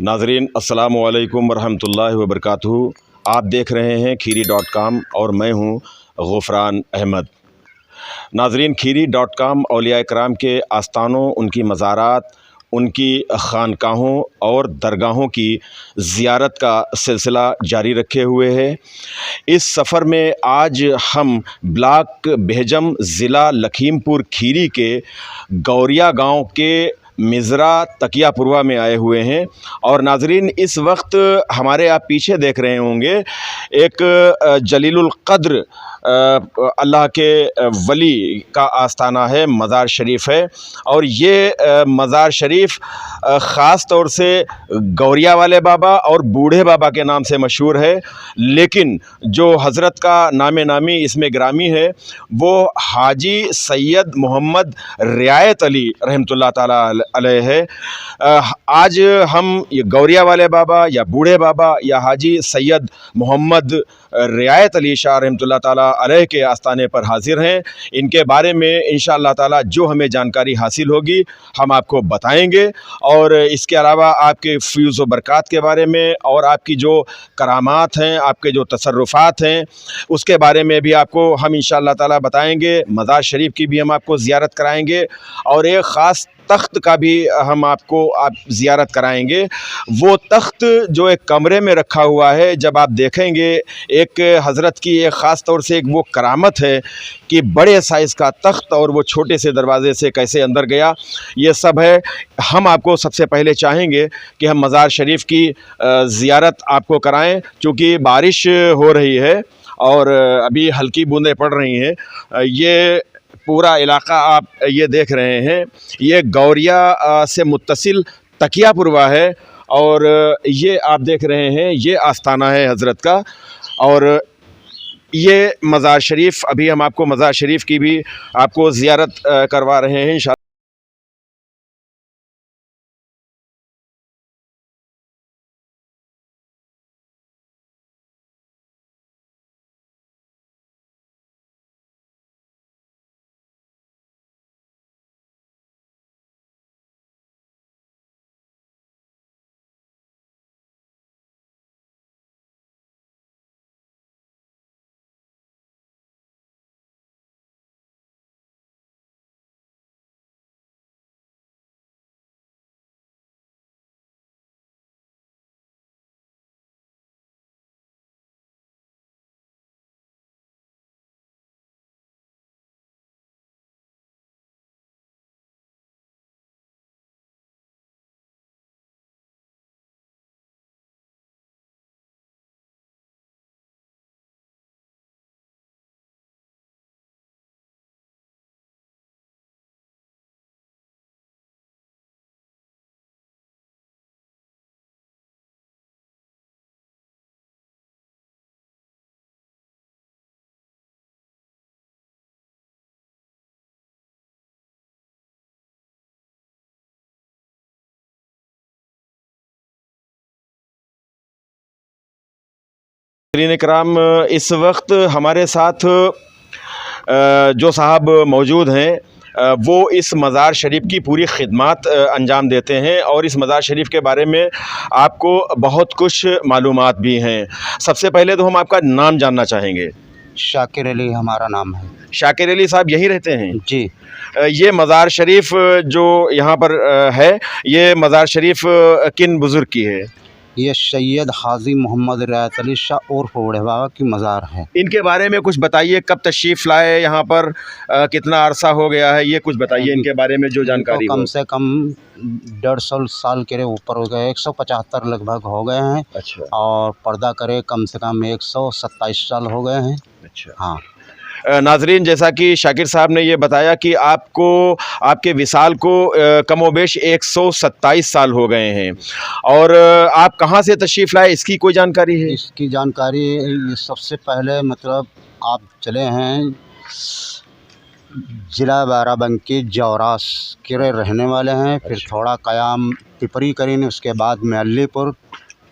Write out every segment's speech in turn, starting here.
नाज़रीन अस्सलामु अलैकुम वरहमतुल्लाहि वबरकातुहू। आप देख रहे हैं खीरी.com और मैं हूं ग़ुफ़रान अहमद। नाज़रीन, खीरी.com औलिया इकराम के आस्थानों, उनकी मज़ारात, उनकी ख़ानकाहों और दरगाहों की ज़ियारत का सिलसिला जारी रखे हुए है। इस सफ़र में आज हम ब्लॉक बेहजम ज़िला लखीमपुर खीरी के गौरिया गांव के मिज़रा तकियापुरवा में आए हुए हैं। और नाज़रीन, इस वक्त हमारे आप पीछे देख रहे होंगे एक जलीलुल क़द्र अल्लाह के वली का आस्थाना है, मज़ार शरीफ है। और ये मज़ार शरीफ ख़ास तौर से गौरिया वाले बाबा और बूढ़े बाबा के नाम से मशहूर है, लेकिन जो हज़रत का नामे नामी इसमें ग्रामी है वो हाजी सैयद मोहम्मद रियायत अली रहमतुल्लाह ताला अलैह है। आज हम ये गौरिया वाले बाबा या बूढ़े बाबा या हाजी सैयद मोहम्मद रियायत अली शाह रहमतुल्लाह ताला अलैह के आस्थाने पर हाजिर हैं। इनके बारे में इंशाअल्लाह ताला जो हमें जानकारी हासिल होगी हम आपको बताएंगे, और इसके अलावा आपके फ़्यूज़ व बरक़ात के बारे में और आपकी जो करामात हैं, आपके जो तसर्रुफ़ात हैं, उसके बारे में भी आपको हम इंशाअल्लाह ताला बताएंगे। मज़ार शरीफ की भी हम आपको ज़ियारत कराएंगे और एक ख़ास तख्त का भी हम आपको ज़ियारत कराएंगे। वो तख्त जो एक कमरे में रखा हुआ है, जब आप देखेंगे एक हज़रत की एक ख़ास तौर से एक वो करामत है कि बड़े साइज़ का तख्त और वो छोटे से दरवाज़े से कैसे अंदर गया, ये सब है। हम आपको सबसे पहले चाहेंगे कि हम मज़ार शरीफ की ज़ियारत आपको कराएं, चूँकि बारिश हो रही है और अभी हल्की बूंदें पड़ रही हैं। ये पूरा इलाका आप ये देख रहे हैं, ये गौरिया से मुत्तसिल तकियापुरवा है और ये आप देख रहे हैं ये आस्थाना है हज़रत का। और ये मज़ार शरीफ, अभी हम आपको मज़ार शरीफ की भी आपको ज़ियारत करवा रहे हैं इंशाअल्लाह। इकराम, इस वक्त हमारे साथ जो साहब मौजूद हैं वो इस मज़ार शरीफ की पूरी खिदमत अंजाम देते हैं और इस मज़ार शरीफ के बारे में आपको बहुत कुछ मालूमात भी हैं। सबसे पहले तो हम आपका नाम जानना चाहेंगे। शाकिर अली हमारा नाम है। शाकिर अली साहब यहीं रहते हैं जी। ये मज़ार शरीफ जो यहाँ पर है, ये मज़ार शरीफ किन बुज़ुर्ग की है? ये सैयद हाजी मोहम्मद रियायत अली शाह और बूढ़े बाबा की मज़ार है। इनके बारे में कुछ बताइए, कब तशरीफ़ लाए यहाँ पर, कितना अरसा हो गया है, ये कुछ बताइए इनके बारे में जो जानकारी हो। कम से कम 150 साल के ऊपर हो गए, 175 लगभग हो गए हैं। अच्छा। और पर्दा करे कम से कम 127 साल हो गए हैं। अच्छा। हाँ। नाज़रीन, जैसा कि शाकिर साहब ने ये बताया कि आपको आपके विसाल को कमोबेश 127 साल हो गए हैं, और आप कहाँ से तशरीफ़ लाए, इसकी कोई जानकारी है? इसकी जानकारी सबसे पहले मतलब आप चले हैं ज़िला बाराबंकी जौरास के रहने वाले हैं। फिर अच्छा। थोड़ा क़याम टिपरी करीन, उसके बाद में अलीपुर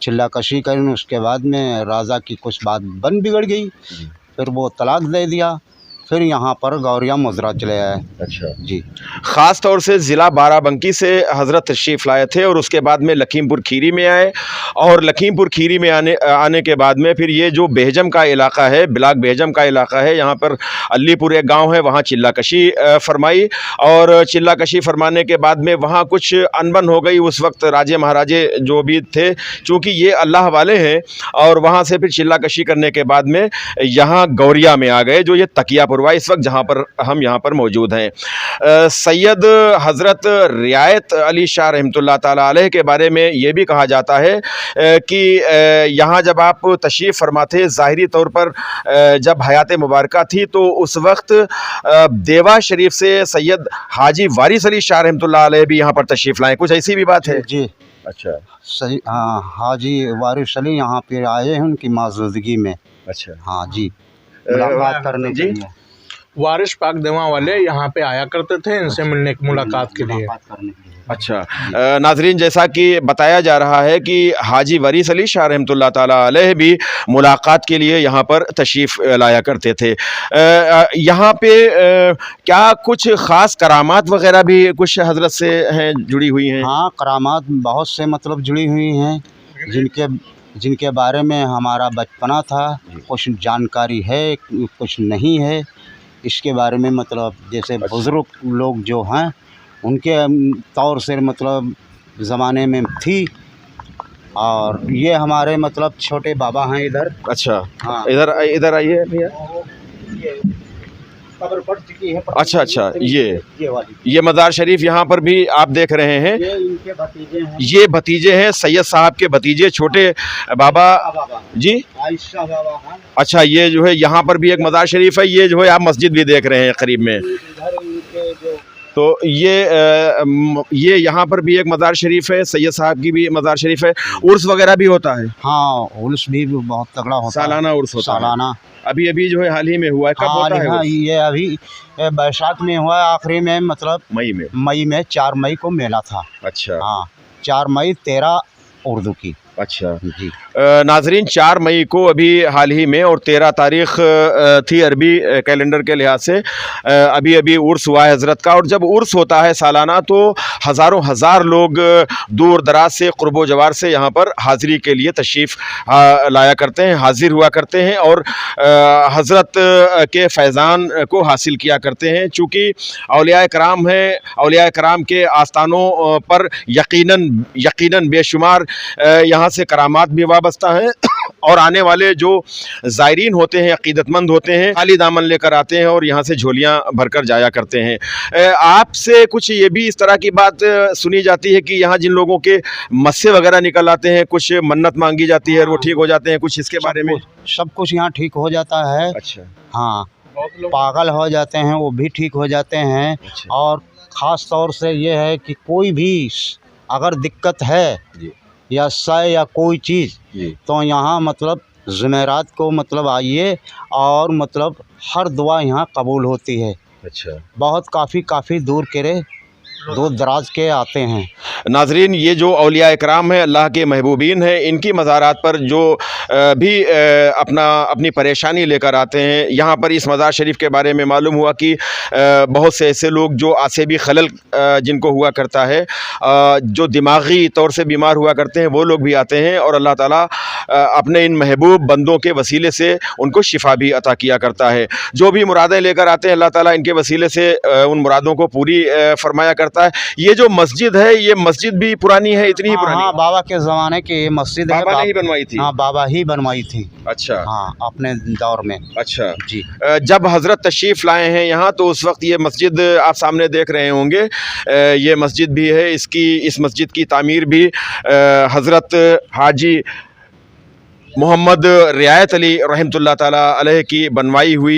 चिल्लाकशी करीन, उसके बाद में राजा की कुछ बात बन बिगड़ गई, फिर वो तलाक दे दिया। फिर यहाँ पर गौरिया मुजरा चले आए। अच्छा जी। ख़ास तौर से ज़िला बाराबंकी से हज़रत तशरीफ़ लाए थे और उसके बाद में लखीमपुर खीरी में आए, और लखीमपुर खीरी में आने के बाद में फिर ये जो बेहजम का इलाका है, ब्लाक बेहजम का इलाका है, यहाँ पर अलीपुर एक गांव है, वहाँ चिल्लाकशी फरमाई, और चिल्लाकशी फरमाने के बाद में वहाँ कुछ अनबन हो गई। उस वक्त राजे महाराजे जो भी थे, चूँकि ये अल्लाह वाले हैं, और वहाँ से फिर चिल्लाकशी करने के बाद में यहाँ गौरिया में आ गए, जो ये तकियापुर हुआ इस वक्त जहाँ पर हम यहाँ पर मौजूद हैं। सैयद हज़रत रियायत अली शाह रहमतुल्लाह ताला अलैह के बारे में ये भी कहा जाता है कि यहाँ जब आप तशरीफ़ फरमा थे, ज़ाहिरी तौर पर जब हयात मुबारका थी, तो उस वक्त देवा शरीफ से सैयद हाजी वारिस अली शाह रहमतुल्लाह अलैह भी यहाँ पर तशरीफ़ लाए, कुछ ऐसी भी बात है? जी अच्छा। सही। हाँ, हाजी वारिस अली यहाँ पे आए हैं उनकी मौजूदगी में। अच्छा। हाँ जी, मुलाकात करने के लिए। वारिस पाक देवा वाले यहाँ पे आया करते थे इनसे मिलने की मुलाकात के लिए। अच्छा। नाजरीन, जैसा कि बताया जा रहा है कि हाजी वारिस अली शाह रहमतुल्लाह ताला अलैह भी मुलाकात के लिए यहाँ पर तशरीफ़ लाया करते थे। यहाँ पे क्या कुछ ख़ास करामात वग़ैरह भी कुछ हज़रत से हैं, जुड़ी हुई हैं? हाँ, करामात बहुत से मतलब जुड़ी हुई हैं, जिनके बारे में हमारा बचपना था, कुछ जानकारी है, कुछ नहीं है। इसके बारे में मतलब जैसे बुज़ुर्ग लोग जो हैं उनके तौर से मतलब ज़माने में थी, और ये हमारे मतलब छोटे बाबा हैं इधर। अच्छा। हाँ, इधर आइए भैया। कब्र पड़ चुकी है। अच्छा, ये वाली, ये मज़ार शरीफ यहाँ पर भी आप देख रहे हैं, ये इनके भतीजे हैं। ये भतीजे हैं, सैयद साहब के भतीजे, छोटे बाबा जी। आयशा बाबा हैं। अच्छा, ये जो है यहाँ पर भी एक मज़ार शरीफ है, ये जो है आप मस्जिद भी देख रहे हैं करीब में, इधर इनके जो तो ये यहाँ पर भी एक मज़ार शरीफ है, सैयद साहब की भी मज़ार शरीफ है। उर्स वगैरह भी होता है? हाँ, उर्स भी बहुत तगड़ा होता है। सालाना उर्स होता है? सालाना अभी जो है हाल ही में हुआ है। कब होता है हाँ, उर्स? ये अभी बैसाख में हुआ है, आखिरी में मतलब मई में 4 मई को मेला था। अच्छा। हाँ, 4 मई 13 उर्दू की। अच्छा जी। नाजरीन, 4 मई को अभी हाल ही में, और 13 तारीख़ थी अरबी कैलेंडर के लिहाज से, अभी उर्स हुआ है हज़रत का। और जब उर्स होता है सालाना, तो हज़ारों हज़ार लोग दूर दराज से, क़ुर्बो जवार से यहाँ पर हाज़िरी के लिए तशरीफ़ लाया करते हैं, हाज़िर हुआ करते हैं, और हज़रत के फैज़ान को हासिल किया करते हैं। चूँकि औलिया कराम हैं, औलिया कराम के आस्थानों पर यकीनन बेशुमार यहाँ से करामात भी वाबस्ता हैं, और आने वाले जो ज़ायरीन होते हैं, अक़ीदतमंद होते हैं, खाली दामन लेकर आते हैं और यहाँ से झोलियाँ भरकर जाया करते हैं। आपसे कुछ ये भी इस तरह की बात सुनी जाती है कि यहाँ जिन लोगों के मस्से वगैरह निकल आते हैं, कुछ मन्नत मांगी जाती है और वो ठीक हो जाते हैं, कुछ इसके बारे में? सब कुछ यहाँ ठीक हो जाता है। अच्छा। हाँ, पागल हो जाते हैं वो भी ठीक हो जाते हैं। अच्छा। और ख़ास तौर से ये है कि कोई भी अगर दिक्कत है जी। या सय या कोई चीज़, तो यहाँ मतलब जुमेरात को मतलब आइए, और मतलब हर दुआ यहाँ कबूल होती है। अच्छा। बहुत काफ़ी दूर दूर दराज के आते हैं। नाजरीन, ये जो औलिया इकराम है, अल्लाह के महबूबीन हैं, इनकी मज़ारात पर जो भी अपनी परेशानी लेकर आते हैं, यहाँ पर इस मज़ार शरीफ के बारे में मालूम हुआ कि बहुत से ऐसे लोग जो आसेबी खलल जिनको हुआ करता है, जो दिमागी तौर से बीमार हुआ करते हैं, वो लोग भी आते हैं, और अल्लाह ताला अपने इन महबूब बंदों के वसीले से उनको शिफा भी अता किया करता है। जो भी मुरादें लेकर आते हैं, अल्लाह ताला इनके वसीले से उन मुरादों को पूरी फरमाया करता है। ये जो मस्जिद है, ये मस्जिद भी पुरानी है, इतनी ही पुरानी? हाँ, बाबा के ज़माने की मस्जिद है। बाबा ने ही बनवाई थी? हाँ, बाबा ही बनवाई थी। अच्छा। हाँ, अपने दौर में। अच्छा जी। जब हज़रत तशरीफ़ लाए हैं यहाँ, तो उस वक्त ये मस्जिद आप सामने देख रहे होंगे, ये मस्जिद भी है, इस मस्जिद की तामीर भी हज़रत हाजी मोहम्मद रियायत अली रहमतुल्लाह ताला अलैह की बनवाई हुई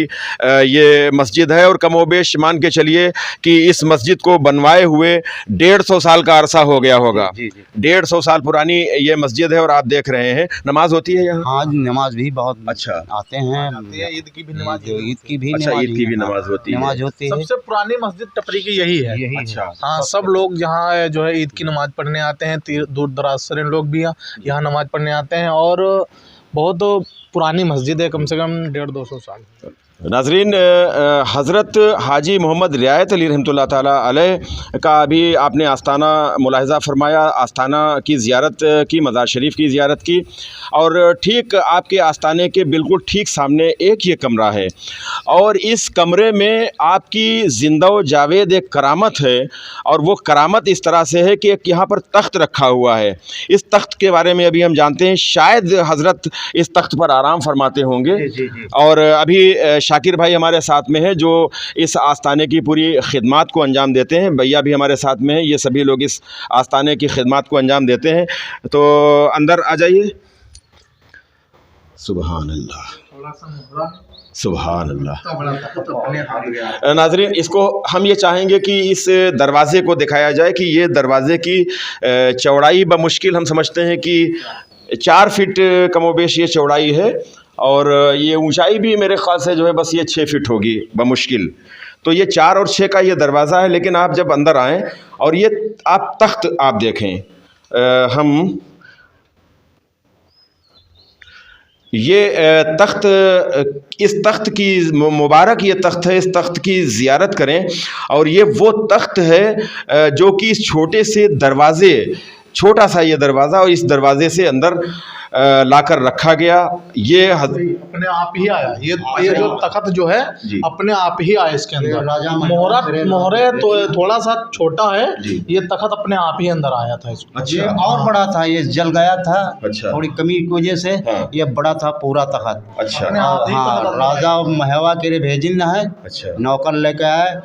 ये मस्जिद है। और कमोबेश मान के चलिए कि इस मस्जिद को बनवाए हुए 150 साल का अरसा हो गया होगा। 150 साल पुरानी ये मस्जिद है, और आप देख रहे हैं नमाज होती है यहाँ? हाँ, नमाज भी बहुत अच्छा आते हैं। ईद की भी नमाज, ईद की भी नमाज होती है। सबसे पुरानी मस्जिद टपरी की यही है। अच्छा। हाँ, सब लोग यहाँ जो है ईद की नमाज पढ़ने आते हैं, दूर दराज से लोग भी यहाँ नमाज पढ़ने आते हैं, और बहुत पुरानी मस्जिद है, कम से कम 150-200 साल। नाज़रीन, हज़रत हाजी मोहम्मद रियायत अली रहमतुल्लाह ताला अलैह का अभी आपने आस्ताना मुलाहिज़ा फ़रमाया, आस्ताना की ज़ियारत की, मज़ार शरीफ की ज़ियारत की, और ठीक आपके आस्ताने के बिल्कुल ठीक सामने एक ये कमरा है, और इस कमरे में आपकी ज़िंदा व जावेद एक करामत है। और वो करामत इस तरह से है कि एक यहाँ पर तख्त रखा हुआ है। इस तख्त के बारे में अभी हम जानते हैं, शायद हज़रत इस तख्त पर आराम फरमाते होंगे। और अभी शाकिर भाई हमारे साथ में है जो इस आस्ताने की पूरी खिदमत को अंजाम देते हैं। भैया भी हमारे साथ में है, ये सभी लोग इस आस्ताने की खिदमत को अंजाम देते हैं। तो अंदर आ जाइए। सुभान अल्लाह, सुभान अल्लाह। नाज़रीन, इसको हम ये चाहेंगे कि इस दरवाज़े को दिखाया जाए कि ये दरवाज़े की चौड़ाई बमुश्किल हम समझते हैं कि 4 फीट कमोबेश ये चौड़ाई है, और ये ऊंचाई भी मेरे ख़्याल से जो है बस ये 6 फीट होगी बमुश्किल। तो ये 4 और 6 का ये दरवाज़ा है। लेकिन आप जब अंदर आएँ और ये आप तख्त आप देखें, हम ये तख्त, इस तख्त की मुबारक ये तख्त है, इस तख्त की ज़ियारत करें। और ये वो तख्त है जो कि इस छोटे से दरवाज़े, छोटा सा ये दरवाज़ा, और इस दरवाज़े से अंदर लाकर रखा गया। ये अपने आप ही आया, ये जो तख्त जो है अपने आप ही आया। इसके अंदर मोहरे तो थोड़ा सा छोटा है, ये तख्त अपने आप ही अंदर आया था इसमें। अच्छा, और बड़ा था, ये जल गया था। अच्छा, थोड़ी कमी की वजह से ये बड़ा था पूरा तख्त। अच्छा, हाँ, राजा महवा के लिए भेजिन है। अच्छा, नौकर लेके आए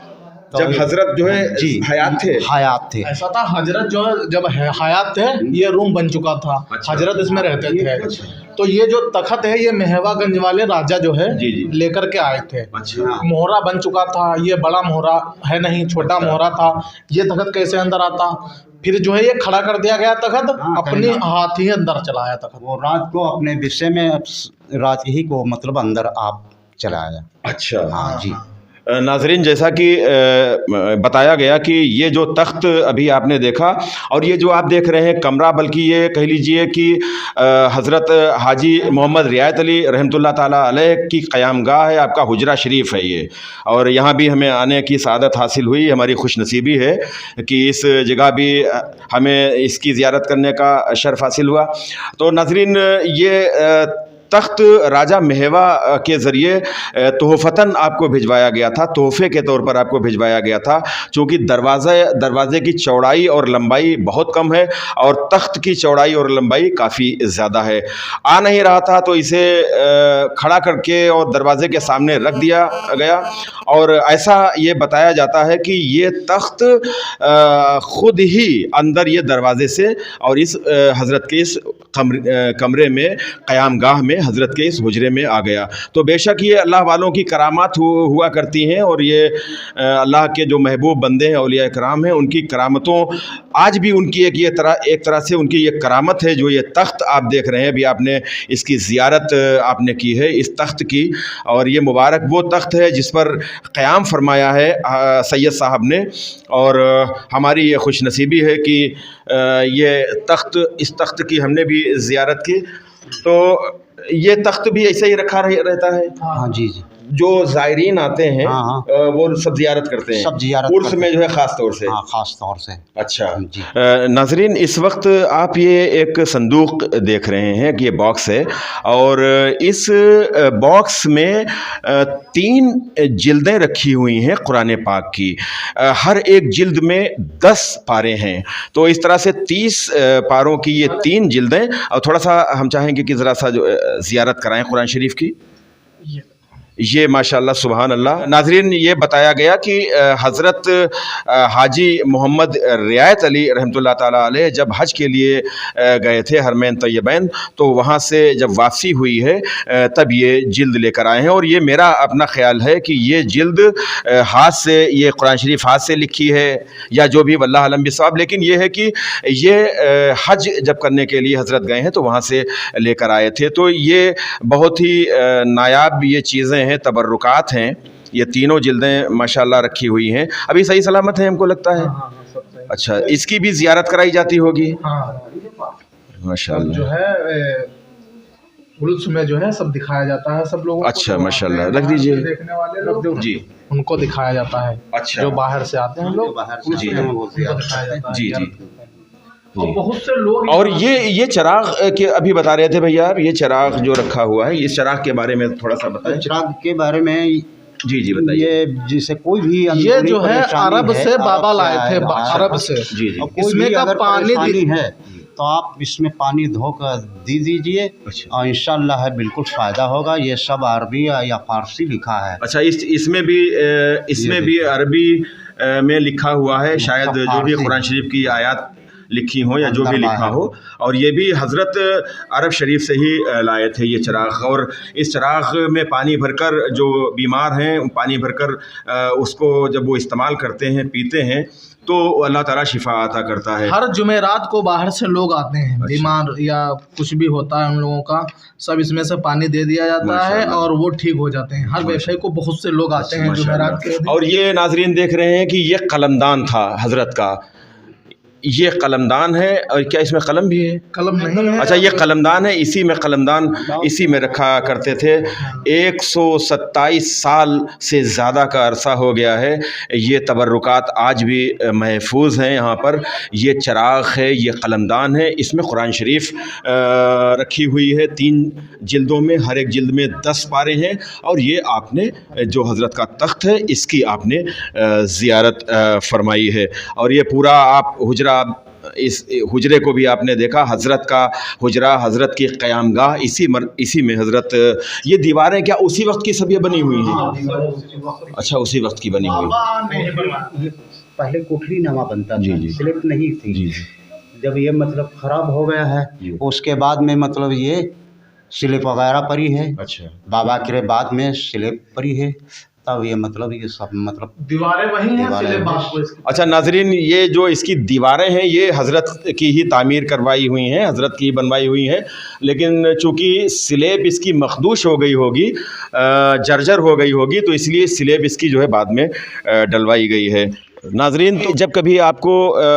तो जब हजरत जो है जी हयात थे। हयात थे, ऐसा था, हजरत जो है जब हयात थे ये रूम बन चुका था। अच्छा, हजरत इसमें रहते थे। अच्छा, तो ये जो तख्त है ये महवागंज वाले राजा जो है लेकर के आए थे। अच्छा, मोहरा बन चुका था, ये बड़ा मोहरा है नहीं, छोटा अच्छा, मोहरा था। ये तख्त कैसे अंदर आता? फिर जो है ये खड़ा कर दिया गया तख्त, अपने हाथ ही अंदर चलाया तख्त। वो रात को अपने विषय में रात ही को मतलब अंदर आप चलाया। अच्छा, हाँ जी। नाज़रीन, जैसा कि बताया गया कि ये जो तख्त अभी आपने देखा और ये जो आप देख रहे हैं कमरा, बल्कि ये कह लीजिए कि हज़रत हाजी मोहम्मद रियायत अली रहमतुल्लाह ताला अलैह की क़यामगाह है, आपका हुजरा शरीफ है ये। और यहाँ भी हमें आने की सआदत हासिल हुई, हमारी खुशनसीबी है कि इस जगह भी हमें इसकी ज़ियारत करने का शर्फ़ हासिल हुआ। तो नाज़रीन, ये तख्त राजा महवा के ज़रिए तोहफ़तन आपको भिजवाया गया था, तोहफ़े के तौर पर आपको भिजवाया गया था। चूँकि दरवाज़े की चौड़ाई और लंबाई बहुत कम है और तख्त की चौड़ाई और लंबाई काफ़ी ज़्यादा है। आ नहीं रहा था तो इसे खड़ा करके और दरवाज़े के सामने रख दिया गया। और ऐसा ये बताया जाता है कि ये तख्त ख़ुद ही अंदर ये दरवाज़े से और इस हज़रत के इस कमरे में, क़यामगाह में, हज़रत के इस हुजरे में आ गया। तो बेशक ये अल्लाह वालों की करामात हुआ करती हैं, और ये अल्लाह के जो महबूब बंदे हैं, औलिया इकराम हैं, उनकी करामतों आज भी उनकी एक तरह से उनकी ये करामत है। जो ये तख्त आप देख रहे हैं, अभी आपने इसकी ज़ियारत आपने की है इस तख्त की, और ये मुबारक वो तख्त है जिस पर क़याम फरमाया है सैयद साहब ने। और हमारी ये खुशनसीबी है कि ये तख्त, इस तख्त की हमने भी ज़ियारत की। तो ये तख्त भी ऐसे ही रखा रहता है। हाँ जी जी, जो ज़ायरीन आते हैं वो सब ज़ियारत करते हैं, सब ज़ियारत उर्स में जो है ख़ास तौर से। हाँ, ख़ास तौर से। अच्छा जी। नाज़रीन, इस वक्त आप ये एक संदूक देख रहे हैं कि ये बॉक्स है, और इस बॉक्स में 3 जिल्दें रखी हुई हैं कुरान पाक की। हर एक जिल्द में 10 पारे हैं, तो इस तरह से 30 पारों की ये 3 जिल्दें। और थोड़ा सा हम चाहेंगे कि ज़रा सा जो ज़ियारत कराएं कुरान शरीफ की। ये माशाल्लाह सुभान अल्लाह। नाज़रीन, ये बताया गया कि हज़रत हाजी मोहम्मद रियायत अली रहमतुल्लाह ताला अलैह जब हज के लिए गए थे हरमैन तैयबैन, तो वहाँ से जब वापसी हुई है तब ये जिल्द लेकर आए हैं। और ये मेरा अपना ख्याल है कि ये जिल्द हाथ से, ये कुरान शरीफ हाथ से लिखी है या जो भी, वल्लाह अलम बिस्वाब। लेकिन ये है कि ये हज जब करने के लिए हज़रत गए हैं तो वहाँ से लेकर आए थे। तो ये बहुत ही नायाब ये चीज़ें हैं, तबर्रुकात हैं। ये तीनों जिल्दें माशाल्लाह रखी हुई हैं, अभी सही सलामत हैं हमको लगता है। अच्छा, इसकी भी ज़ियारत कराई जाती होगी। माशाल्लाह। जो है उर्स में जो है सब दिखाया जाता है सब लोगों को। अच्छा, जो माशाल्लाह, आते हैं, रख दीजिए। देखने वाले लोग जो जी। उनको दिखाया जाता है। अच्छा। जो बाहर से आते हैं लोग बाहर से उर्स आते में हैं, वो उनको दिखाया जाता है। जी, जी। और बहुत से लोग और ये चिराग के अभी बता रहे थे भैया आप, ये चिराग जो रखा हुआ है, इस चिराग के बारे में थोड़ा सा बताएं। चिराग के बारे में जी जी बताइए। ये जिसे कोई भी ये जो है अरब से बाबा लाए थे, अरब से। जी जी। इसमें का पानी है तो आप इसमें पानी धोकर दे दीजिए अच्छा। और इंशाल्लाह है बिल्कुल फ़ायदा होगा। ये सब अरबी या फारसी लिखा है। अच्छा, इसमें भी अरबी में लिखा हुआ है, शायद जो भी कुरान शरीफ की आयत लिखी हो या जो भी लिखा हो। और ये भी हज़रत अरब शरीफ से ही लाए थे ये चिराग। और इस चिराग में पानी भरकर जो बीमार हैं पानी भरकर उसको जब वो इस्तेमाल करते हैं, पीते हैं, तो अल्लाह ताला शिफा अता करता है। हर जुमेरात को बाहर से लोग आते हैं, बीमार या कुछ भी होता है उन लोगों का, सब इसमें से पानी दे दिया जाता है और वो ठीक हो जाते हैं। हर व्यवसाय को बहुत से लोग आते हैं जुमेरात के दिन। और ये नाजरीन देख रहे हैं कि ये कलमदान था हज़रत का, ये कलमदान है। और क्या इसमें कलम भी है? कलम नहीं है। अच्छा, ये कलमदान है, कलमदान इसी में रखा करते थे। 127 साल से ज़्यादा का अरसा हो गया है। ये तबर्रुकात आज भी महफूज हैं यहाँ पर। ये चिराग है, ये कलमदान है, इसमें कुरान शरीफ रखी हुई है 3 जिल्दों में, हर एक जिल्द में 10 पारे हैं। और ये आपने जो हज़रत का तख्त है इसकी आपने ज़ियारत फरमाई है। और ये पूरा आप हुजरा, इस हुजरे को भी आपने देखा, हज़रत का हुजरा, हज़रत की क़यामगाह, इसी में हज़रत, ये दीवारें क्या उसी वक्त की सब ये बनी हुई हैं? अच्छा, उसी वक्त की बनी हुई। पहले कोठरी नमा बनता था, जी, जी। स्लिप नहीं थी। जी। जब ये मतलब ख़राब हो गया है उसके बाद में मतलब ये स्लिप वगैरह पड़ी है। अच्छा। बाबा के बाद में स्लिप पड़ी है, तब ये मतलब ये सब मतलब दीवारें वही हैं, दीवारें सिले हैं। बाप को इसकी। अच्छा नाजरीन, ये जो इसकी दीवारें हैं ये हज़रत की ही तामीर करवाई हुई हैं, हज़रत की ही बनवाई हुई हैं। लेकिन चूँकि स्लेब इसकी मखदूश हो गई होगी, जर्जर हो गई होगी, तो इसलिए स्लेब इसकी जो है बाद में डलवाई गई है। नाजरीन, तो जब कभी आपको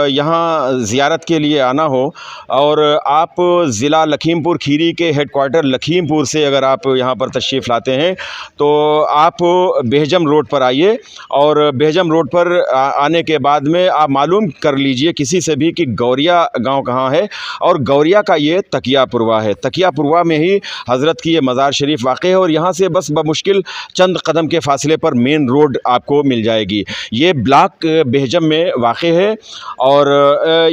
यहाँ ज़ियारत के लिए आना हो और आप ज़िला लखीमपुर खीरी के हेडक्वार्टर लखीमपुर से अगर आप यहाँ पर तशरीफ़ लाते हैं तो आप बेहजम रोड पर आइए। और बेहजम रोड पर आने के बाद में आप मालूम कर लीजिए किसी से भी कि गौरिया गांव कहाँ है। और गौरिया का ये तकियापुरवा है। तकियापुरवा में ही हज़रत की ये मज़ार शरीफ वाक़ है और यहाँ से बस बमुश्किल चंद कदम के फासले पर मेन रोड आपको मिल जाएगी। ये ब्लॉक बेहजम में वाक़ है और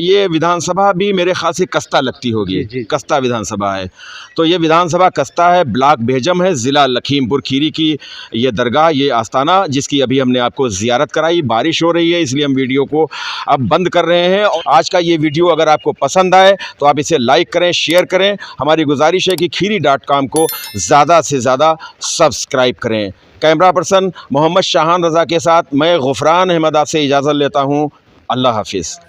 ये विधानसभा भी मेरे ख़्याल से कस्ता लगती होगी, कस्ता विधानसभा है। तो ये विधानसभा कस्ता है, ब्लॉक बेहजम है, ज़िला लखीमपुर खीरी की ये दरगाह, ये आस्ताना जिसकी अभी हमने आपको ज़ियारत कराई। बारिश हो रही है इसलिए हम वीडियो को अब बंद कर रहे हैं। और आज का ये वीडियो अगर आपको पसंद आए तो आप इसे लाइक करें, शेयर करें। हमारी गुजारिश है कि खीरी.com को ज़्यादा से ज़्यादा सब्सक्राइब करें। कैमरा पर्सन मोहम्मद शाहान रज़ा के साथ मैं गुफरान अहमद आपसे इजाज़त लेता हूँ। अल्लाह हाफिज़।